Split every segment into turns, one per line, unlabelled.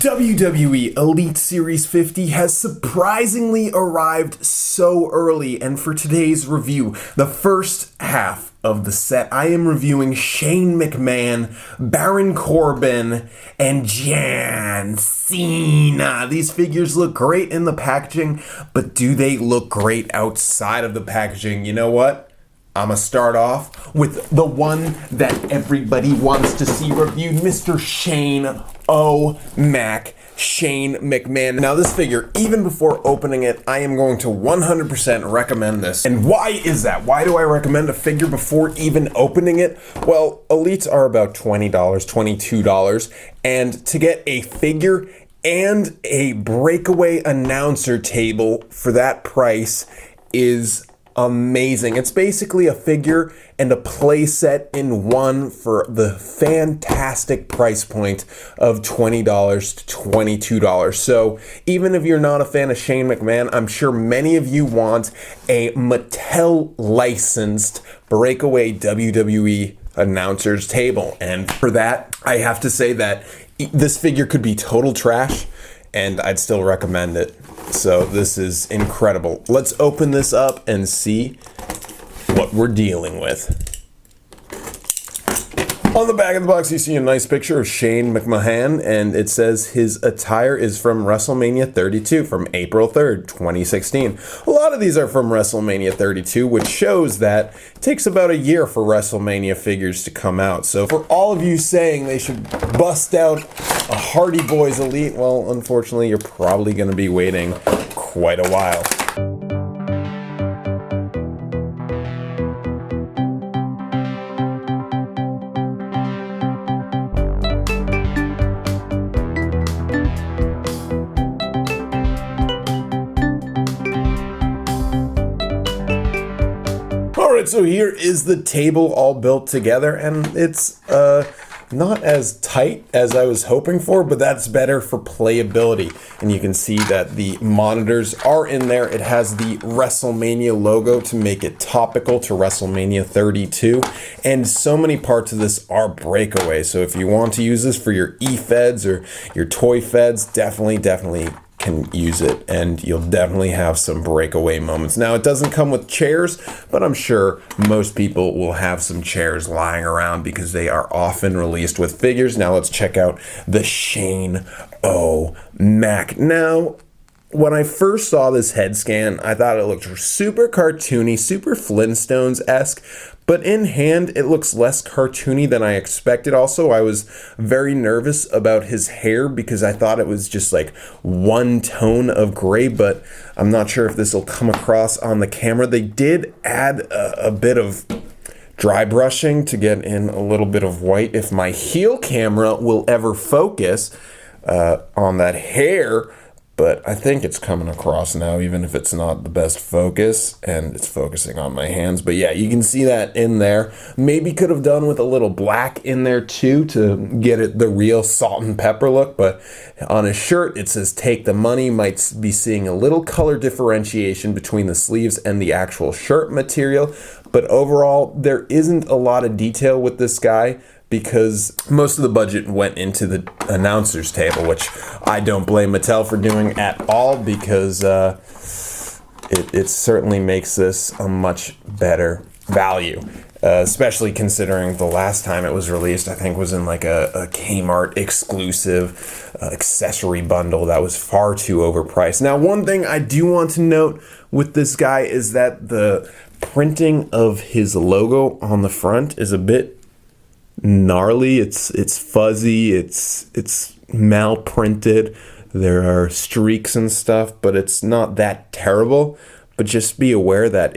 WWE Elite Series 50 has surprisingly arrived so early, and for today's review, the first half of the set, I am reviewing Shane McMahon, Baron Corbin, and John Cena. These figures look great in the packaging, but do they look great outside of the packaging? You know what? I'm gonna start off with the one that everybody wants to see reviewed, Mr. Shane McMahon. Now this figure, even before opening it, I am going to 100% recommend this. And why is that? Why do I recommend a figure before even opening it? Well, Elites are about $20, $22, and to get a figure and a breakaway announcer table for that price is amazing. It's basically a figure and a play set in one for the fantastic price point of $20 to $22. So even if you're not a fan of Shane McMahon, I'm sure many of you want a Mattel licensed breakaway WWE announcers table. And for that, I have to say that this figure could be total trash and I'd still recommend it. So this is incredible. Let's open this up and see what we're dealing with. On the back of the box, you see a nice picture of Shane McMahon, and it says his attire is from WrestleMania 32 from April 3rd, 2016. A lot of these are from WrestleMania 32, which shows that it takes about a year for WrestleMania figures to come out. So for all of you saying they should bust out a Hardy Boys Elite, well, unfortunately, you're probably going to be waiting quite a while. Alright, so here is the table all built together, and it's not as tight as I was hoping for, but that's better for playability. And you can see that the monitors are in there. It has the WrestleMania logo to make it topical to WrestleMania 32. And so many parts of this are breakaway. So if you want to use this for your e-feds or your toy feds, definitely can use it, and you'll definitely have some breakaway moments. Now, it doesn't come with chairs, but I'm sure most people will have some chairs lying around because they are often released with figures. Now, let's check out the Shane Mac. Now, when I first saw this head scan, I thought it looked super cartoony, super Flintstones-esque, but in hand, it looks less cartoony than I expected. Also, I was very nervous about his hair because I thought it was just like one tone of gray, but I'm not sure if this will come across on the camera. They did add a bit of dry brushing to get in a little bit of white. If my heel camera will ever focus on that hair, but I think it's coming across now, even if it's not the best focus, and it's focusing on my hands. But yeah, you can see that in there. Maybe could have done with a little black in there too to get it the real salt and pepper look. But on his shirt, it says "Take the money." Might be seeing a little color differentiation between the sleeves and the actual shirt material. But overall, there isn't a lot of detail with this guy, because most of the budget went into the announcer's table, which I don't blame Mattel for doing at all, because it certainly makes this a much better value, especially considering the last time it was released, I think was in like a Kmart exclusive accessory bundle that was far too overpriced. Now, one thing I do want to note with this guy is that the printing of his logo on the front is a bit gnarly. It's fuzzy, it's malprinted, there are streaks and stuff, but it's not that terrible. But just be aware that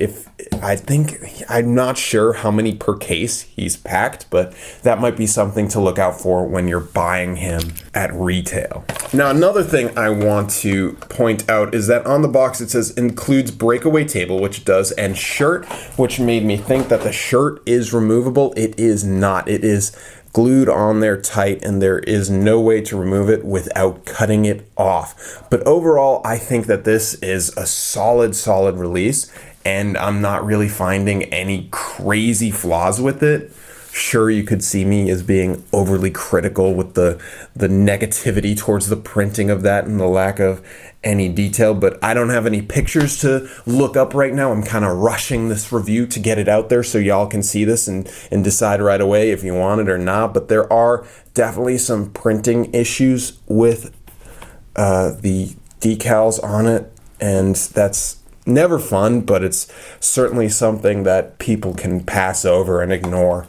I'm not sure how many per case he's packed, but that might be something to look out for when you're buying him at retail. Now, another thing I want to point out is that on the box it says includes breakaway table, which it does, and shirt, which made me think that the shirt is removable. It is not. It is glued on there tight, and there is no way to remove it without cutting it off. But overall, I think that this is a solid release, and I'm not really finding any crazy flaws with it. Sure, you could see me as being overly critical with the negativity towards the printing of that and the lack of any detail, but I don't have any pictures to look up right now. I'm kind of rushing this review to get it out there so y'all can see this and decide right away if you want it or not. But there are definitely some printing issues with the decals on it, and that's never fun, but it's certainly something that people can pass over and ignore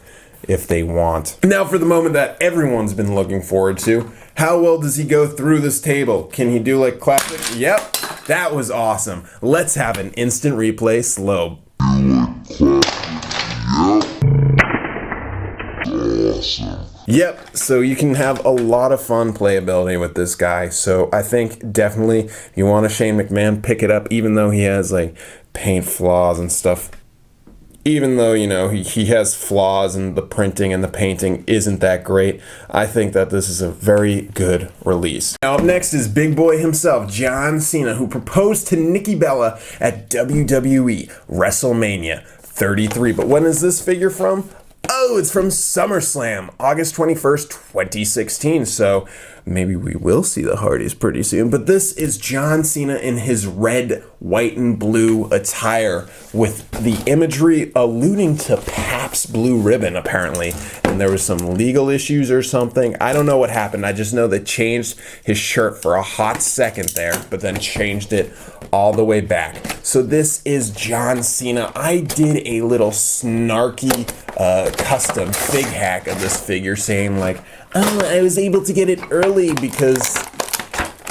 if they want. Now for the moment that everyone's been looking forward to. How well does he go through this table? Can he do like classic? Yep, that was awesome. Let's have an instant replay slow. Awesome. Yep, so you can have a lot of fun playability with this guy. So I think definitely if you want a Shane McMahon, pick it up, even though he has like paint flaws and stuff. Even though, you know, he has flaws and the printing and the painting isn't that great, I think that this is a very good release. Now up next is big boy himself, John Cena, who proposed to Nikki Bella at WWE WrestleMania 33. But when is this figure from? Oh, it's from SummerSlam, August 21st, 2016. So maybe we will see the Hardys pretty soon. But this is John Cena in his red, white, and blue attire with the imagery alluding to Pabst Blue Ribbon, apparently. And there was some legal issues or something. I don't know what happened. I just know they changed his shirt for a hot second there, but then changed it all the way back. So this is John Cena. I did a little snarky custom fig hack of this figure saying like, oh, I was able to get it early because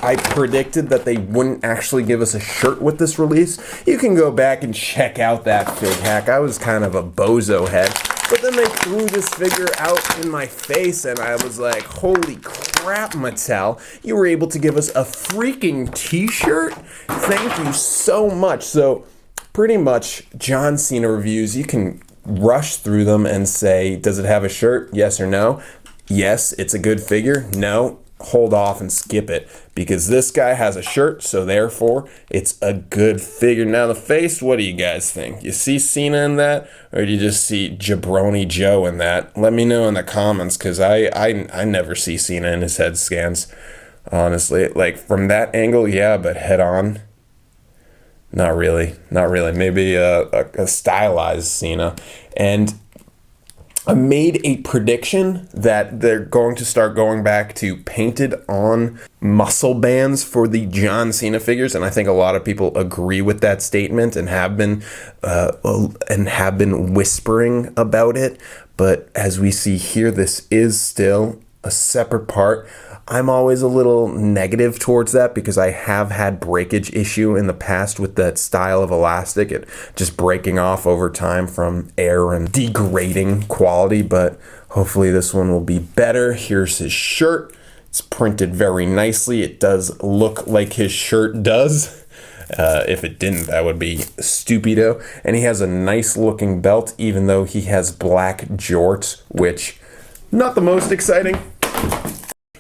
I predicted that they wouldn't actually give us a shirt with this release. You can go back and check out that fig hack. I was kind of a bozo head. But then they threw this figure out in my face and I was like, holy crap, Mattel. You were able to give us a freaking t-shirt? Thank you so much. So pretty much John Cena reviews, you can rush through them and say, does it have a shirt? Yes or no? Yes, it's a good figure. No, hold off and skip it because this guy has a shirt, so therefore it's a good figure. Now the face, what do you guys think? You see Cena in that, or do you just see Jabroni Joe in that? Let me know in the comments because I never see Cena in his head scans, honestly. Like from that angle, yeah, but head on, not really. Maybe a stylized Cena. And I made a prediction that they're going to start going back to painted on muscle bands for the John Cena figures, and I think a lot of people agree with that statement and have been whispering about it. But as we see here, this is still a separate part. I'm always a little negative towards that because I have had breakage issue in the past with that style of elastic, it just breaking off over time from air and degrading quality, but hopefully this one will be better. Here's his shirt. It's printed very nicely. It does look like his shirt does. If it didn't, that would be stupido. And he has a nice looking belt, even though he has black jorts, which not the most exciting.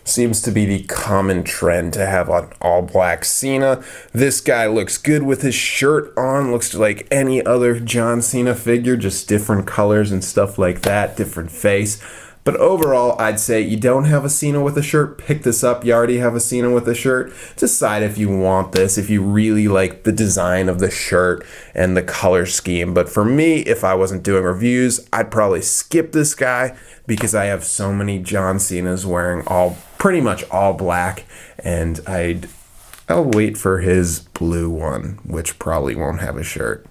Seems to be the common trend to have an all-black Cena. This guy looks good with his shirt on. Looks like any other John Cena figure, just different colors and stuff like that, different face. But overall, I'd say you don't have a Cena with a shirt, pick this up. You already have a Cena with a shirt. Decide if you want this, if you really like the design of the shirt and the color scheme. But for me, if I wasn't doing reviews, I'd probably skip this guy because I have so many John Cenas wearing pretty much all black, and I'll wait for his blue one, which probably won't have a shirt.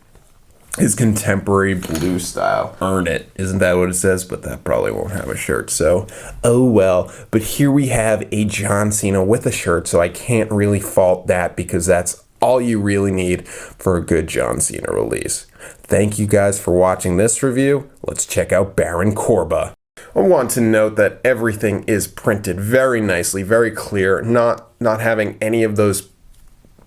His contemporary blue style. Earn it. Isn't that what it says? But that probably won't have a shirt. So, oh well. But here we have a John Cena with a shirt. So I can't really fault that because that's all you really need for a good John Cena release. Thank you guys for watching this review. Let's check out Baron Corbin. I want to note that everything is printed very nicely, very clear, not having any of those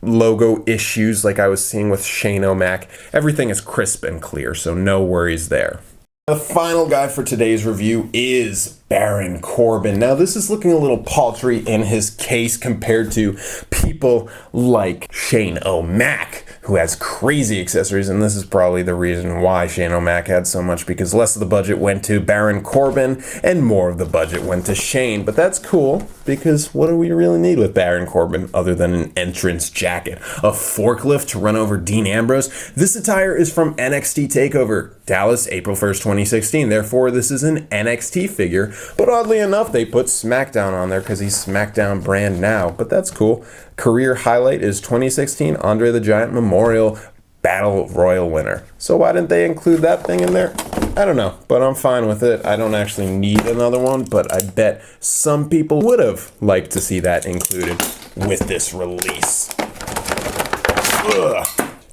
logo issues like I was seeing with Shane O'Mac. Everything is crisp and clear, so no worries there. The final guy for today's review is Baron Corbin. Now this is looking a little paltry in his case compared to people like Shane O'Mac, who has crazy accessories, and this is probably the reason why Shane O'Mac had so much, because less of the budget went to Baron Corbin and more of the budget went to Shane. But that's cool, because what do we really need with Baron Corbin other than an entrance jacket? A forklift to run over Dean Ambrose? This attire is from NXT TakeOver Dallas, April 1st, 2016. Therefore, this is an NXT figure, but oddly enough, they put SmackDown on there because he's SmackDown brand now, but that's cool. Career highlight is 2016 Andre the Giant Memorial Battle Royal winner. So why didn't they include that thing in there? I don't know, but I'm fine with it. I don't actually need another one, but I bet some people would have liked to see that included with this release. Ugh.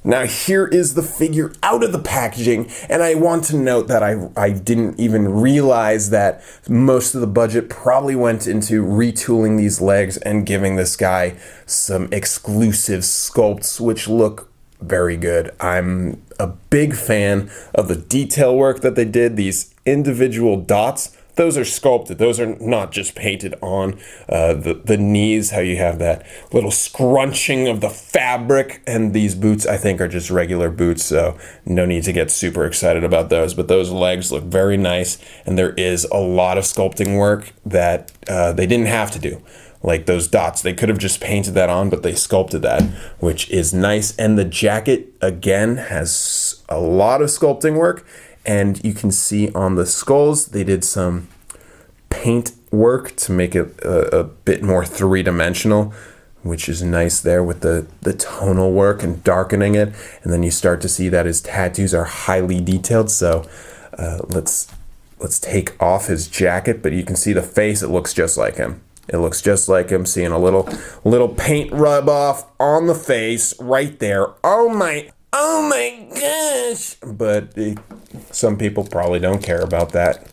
Now here is the figure out of the packaging, and I want to note that I didn't even realize that most of the budget probably went into retooling these legs and giving this guy some exclusive sculpts, which look very good. I'm a big fan of the detail work that they did. These individual dots, those are sculpted. Those are not just painted on the knees, how you have that little scrunching of the fabric. And these boots, I think, are just regular boots, so no need to get super excited about those. But those legs look very nice, and there is a lot of sculpting work that they didn't have to do. Like those dots, they could have just painted that on, but they sculpted that, which is nice. And the jacket, again, has a lot of sculpting work. And you can see on the skulls, they did some paint work to make it a bit more three-dimensional, which is nice there with the tonal work and darkening it. And then you start to see that his tattoos are highly detailed. So let's take off his jacket, but you can see the face. It looks just like him. It looks just like him, seeing a little paint rub off on the face right there. Oh my gosh! But some people probably don't care about that.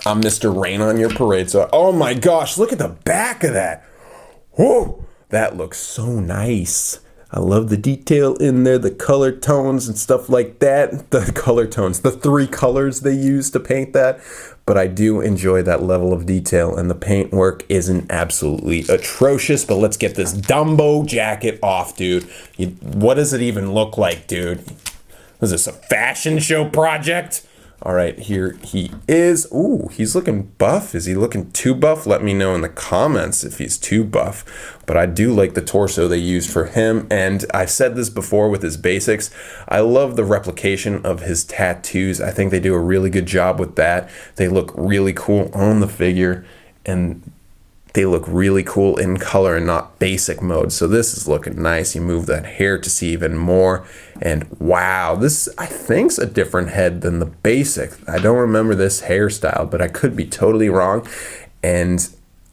I'm Mr. Rain on your parade, so oh my gosh, look at the back of that. Whoa, that looks so nice. I love the detail in there, the color tones and stuff like that. The color tones, the 3 colors they use to paint that. But I do enjoy that level of detail, and the paint work isn't absolutely atrocious. But let's get this Dumbo jacket off, dude. What does it even look like, dude? Was this a fashion show project? All right, here he is. Ooh, he's looking buff. Is he looking too buff? Let me know in the comments if he's too buff. But I do like the torso they used for him. And I've said this before with his basics. I love the replication of his tattoos. I think they do a really good job with that. They look really cool on the figure. And they look really cool in color and not basic mode. So this is looking nice. You move that hair to see even more. And wow, this I think's a different head than the basic. I don't remember this hairstyle, but I could be totally wrong. And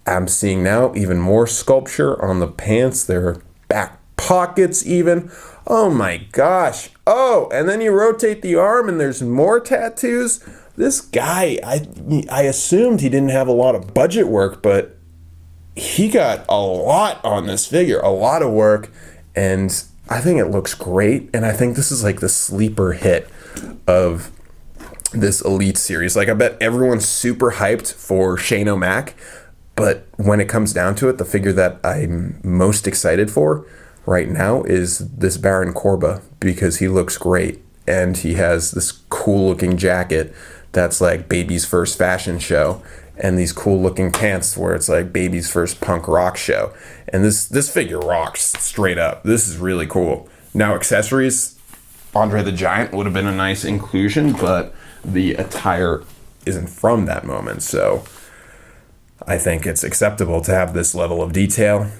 I'm seeing now even more sculpture on the pants. There are back pockets even. Oh my gosh. Oh, and then you rotate the arm and there's more tattoos. This guy, I assumed he didn't have a lot of budget work, but he got a lot on this figure, a lot of work, and I think it looks great. And I think this is like the sleeper hit of this Elite series. Like, I bet everyone's super hyped for Shane O'Mac, but when it comes down to it, the figure that I'm most excited for right now is this Baron Corbin, because he looks great and he has this cool looking jacket that's like baby's first fashion show, and these cool looking pants where it's like baby's first punk rock show. And this figure rocks straight up. This is really cool. Now accessories, Andre the Giant would have been a nice inclusion, but the attire isn't from that moment. So I think it's acceptable to have this level of detail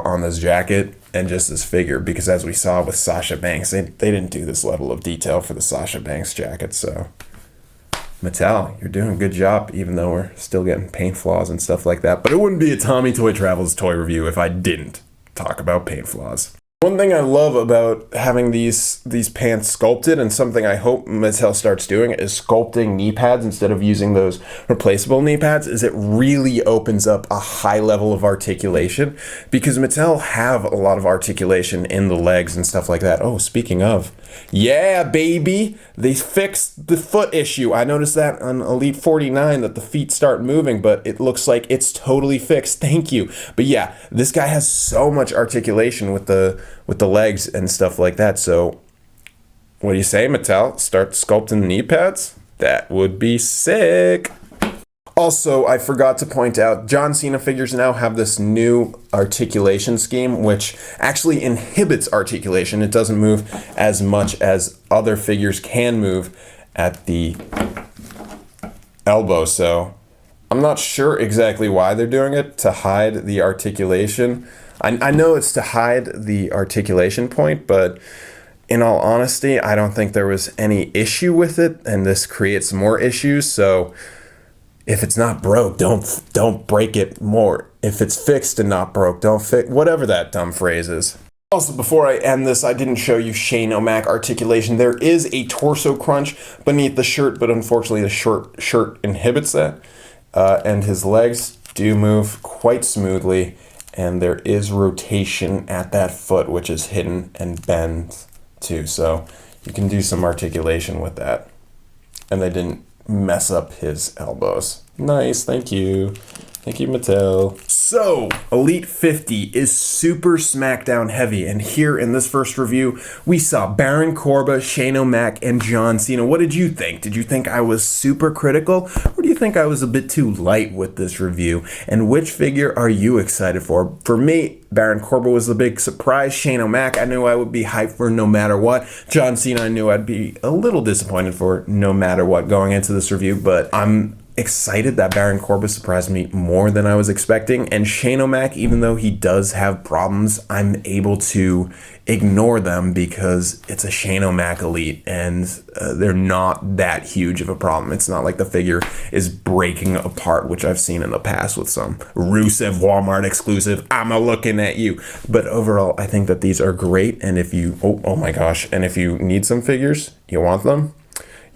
on this jacket and just this figure, because as we saw with Sasha Banks, they didn't do this level of detail for the Sasha Banks jacket. So Mattel, you're doing a good job, even though we're still getting paint flaws and stuff like that. But it wouldn't be a Tommy Toy Travels toy review if I didn't talk about paint flaws. One thing I love about having these pants sculpted, and something I hope Mattel starts doing, is sculpting knee pads instead of using those replaceable knee pads, is it really opens up a high level of articulation, because Mattel have a lot of articulation in the legs and stuff like that. Oh, speaking of, yeah, baby, they fixed the foot issue. I noticed that on Elite 49 that the feet start moving, but it looks like it's totally fixed. Thank you. But yeah, this guy has so much articulation with the with the legs and stuff like that. So what do you say, Mattel? Start sculpting the knee pads? That would be sick. Also, I forgot to point out, John Cena figures now have this new articulation scheme, which actually inhibits articulation. It doesn't move as much as other figures can move at the elbow. So I'm not sure exactly why they're doing it, to hide the articulation. I know it's to hide the articulation point, but in all honesty, I don't think there was any issue with it, and this creates more issues. So if it's not broke, don't break it more. If it's fixed and not broke, don't fix, whatever that dumb phrase is. Also, before I end this, I didn't show you Shane O'Mac articulation. There is a torso crunch beneath the shirt, but unfortunately the shirt inhibits that. And his legs do move quite smoothly, and there is rotation at that foot, which is hidden and bends too. So you can do some articulation with that. And they didn't mess up his elbows. Nice, thank you. Thank you, Mattel. So, Elite 50 is super SmackDown heavy, and here in this first review, we saw Baron Corbin, Shane O'Mac, and John Cena. What did you think? Did you think I was super critical, or do you think I was a bit too light with this review? And which figure are you excited for? For me, Baron Corbin was the big surprise. Shane O'Mac, I knew I would be hyped for no matter what. John Cena, I knew I'd be a little disappointed for no matter what going into this review, but I'm excited that Baron Corbin surprised me more than I was expecting. And Shane O'Mac, even though he does have problems, I'm able to ignore them because it's a Shane O'Mac Elite, and they're not that huge of a problem. It's not like the figure is breaking apart, which I've seen in the past with some Rusev Walmart exclusive, I'm a-looking at you. But overall, I think that these are great, and if you, oh my gosh, and if you need some figures, you want them,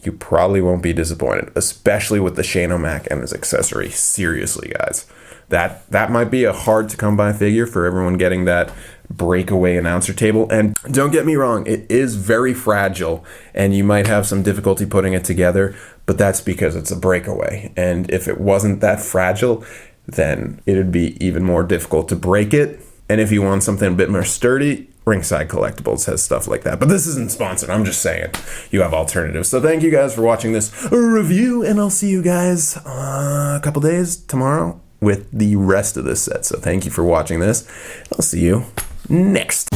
you probably won't be disappointed, especially with the Shane O'Mac and his accessory. Seriously, guys. That might be a hard to come by figure for everyone getting that breakaway announcer table. And don't get me wrong, it is very fragile, and you might have some difficulty putting it together, but that's because it's a breakaway. And if it wasn't that fragile, then it'd be even more difficult to break it. And if you want something a bit more sturdy, Ringside Collectibles has stuff like that. But this isn't sponsored. I'm just saying you have alternatives. So thank you guys for watching this review, and I'll see you guys a couple days tomorrow with the rest of this set. So thank you for watching this. I'll see you next.